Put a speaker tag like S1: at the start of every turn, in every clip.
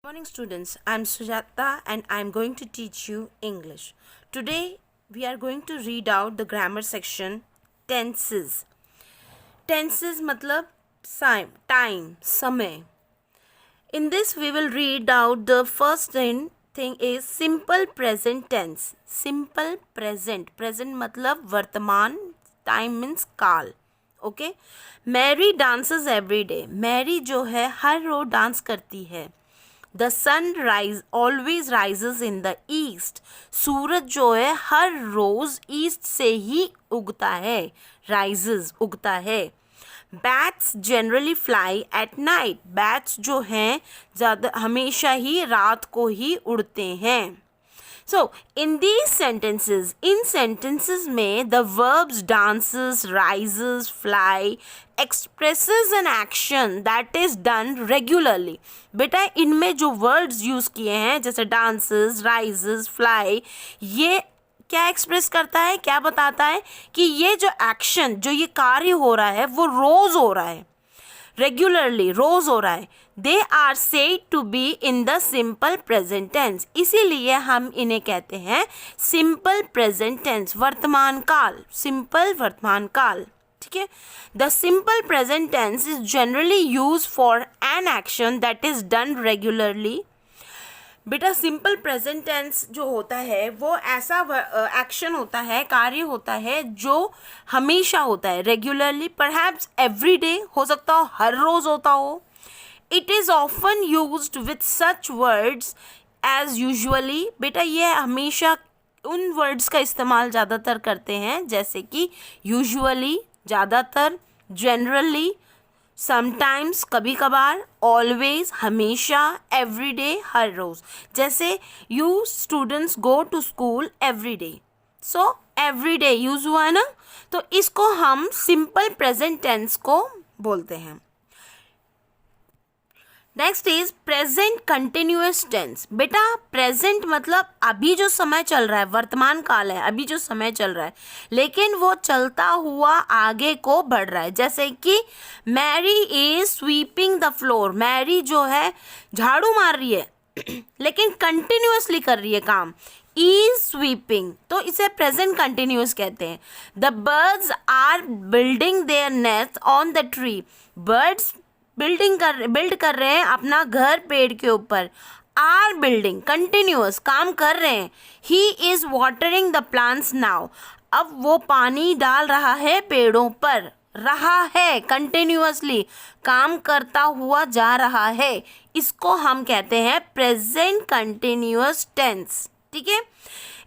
S1: Morning students, I'm Sujata and I'm going to teach you English. Today we are going to read out the grammar section tenses. Tenses मतलब time, समय. In this we will read out the first thing is simple present tense. Simple present मतलब वर्तमान, time means काल. Okay. Mary dances every day. Mary जो है हर रोज dance करती है. The sun rise always rises in the east. सूरज जो है हर रोज ईस्ट से ही उगता है. राइजेस उगता है. Bats generally fly at night. Bats जो हैं ज़्यादा हमेशा ही रात को ही उड़ते हैं. So, in these sentences में the verbs dances, rises, fly expresses an action that is done regularly. बेटा इनमें जो words यूज़ किए हैं जैसे dances, rises, fly, ये क्या एक्सप्रेस करता है, क्या बताता है कि ये जो एक्शन, जो ये कार्य हो रहा है वो रोज़ हो रहा है, रेगुलरली रोज हो रहा है. They are said to be in the simple present tense. इसीलिए हम इन्हें कहते हैं सिंपल प्रेजेंट टेंस, वर्तमान काल, सिंपल वर्तमान काल. ठीक है. The simple present tense is generally use for an action that is done regularly. बेटा सिंपल प्रेजेंट टेंस जो होता है वो ऐसा एक्शन होता है, कार्य होता है जो हमेशा होता है, रेगुलरली, परहैप्स एवरी डे, हो सकता हो हर रोज़ होता हो. It is often used with such words as usually. बेटा ये हमेशा उन वर्ड्स का इस्तेमाल ज़्यादातर करते हैं जैसे कि यूजुअली ज़्यादातर, जनरली समटाइम्स कभी कभार, ऑलवेज हमेशा, एवरी डे हर रोज़. जैसे you students go to school every day. So every day use हुआ है ना, तो इसको हम सिंपल प्रेजेंट टेंस को बोलते हैं. Next is present continuous tense. बेटा प्रेजेंट मतलब अभी जो समय चल रहा है, वर्तमान काल है, अभी जो समय चल रहा है, लेकिन वो चलता हुआ आगे को बढ़ रहा है. जैसे कि Mary is sweeping the floor. Mary जो है झाड़ू मार रही है लेकिन कंटिन्यूअसली कर रही है काम. इज स्वीपिंग, तो इसे प्रेजेंट कंटिन्यूअस कहते हैं. The birds are building their nest on the tree. Birds build कर रहे हैं अपना घर पेड़ के ऊपर. आर बिल्डिंग कंटिन्यूअस, काम कर रहे हैं. He is watering the plants now. अब वो पानी डाल रहा है पेड़ों पर. रहा है कंटिन्यूअसली, काम करता हुआ जा रहा है. इसको हम कहते हैं प्रेजेंट कंटिन्यूअस टेंस. ठीक है.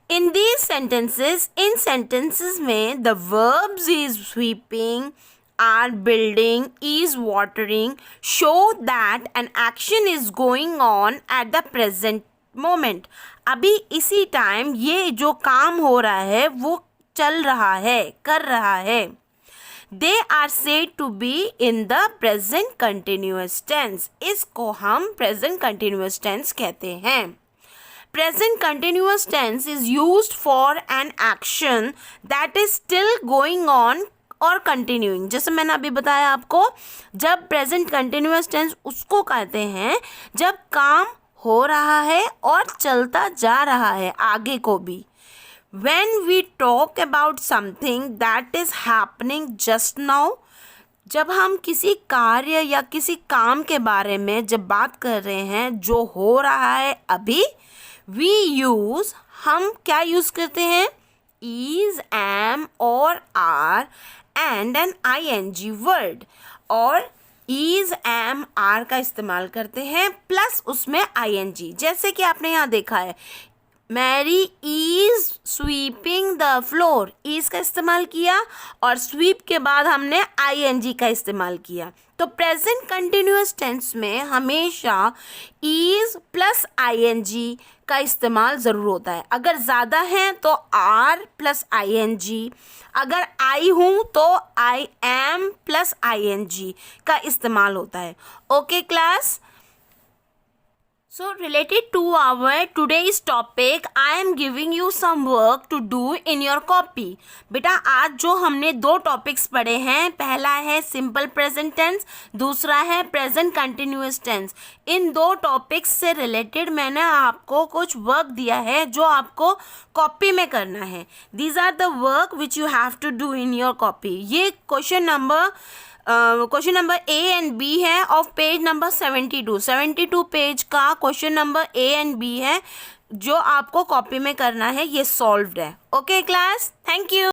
S1: इन दीज सेंटेंसेस, इन सेंटेंसेस में the verbs is sweeping, are building, is watering show that an action is going on at the present moment. अभी इसी टाइम ये जो काम हो रहा है वो चल रहा है, कर रहा है. They are said to be in the present continuous tense. इसको हम present continuous tense कहते हैं. Present continuous tense is used for an action that is still going on और कंटिन्यूइंग. जैसे मैंने अभी बताया आपको, जब प्रेजेंट कंटिन्यूअस टेंस उसको कहते हैं जब काम हो रहा है और चलता जा रहा है आगे को भी. When we talk about something that is happening just now, जब हम किसी कार्य या किसी काम के बारे में जब बात कर रहे हैं जो हो रहा है अभी, we use, हम क्या यूज़ करते हैं, is, am और are and an ing word. और is, am, are का इस्तेमाल करते हैं प्लस उसमें ing. जैसे कि आपने यहाँ देखा है Mary is sweeping the floor. Is का इस्तेमाल किया और स्वीप के बाद हमने ing का इस्तेमाल किया. तो प्रेजेंट कंटिन्यूअस टेंस में हमेशा इज प्लस ing का इस्तेमाल ज़रूर होता है. अगर ज़्यादा हैं तो आर प्लस ing, अगर आई हूँ तो आई एम प्लस ing का इस्तेमाल होता है. Okay class. So related to our today's topic, I am giving you some work to do in your copy. बेटा आज जो हमने दो टॉपिक्स पढ़े हैं, पहला है सिंपल प्रेजेंट टेंस, दूसरा है प्रेजेंट कंटिन्यूअस टेंस. इन दो टॉपिक्स से रिलेटेड मैंने आपको कुछ वर्क दिया है जो आपको कॉपी में करना है. These are the work which you have to do in your copy. ये question number A and B है ऑफ पेज नंबर 72 पेज का question number A and B है जो आपको कॉपी में करना है. ये सॉल्व्ड है. Okay class, thank you.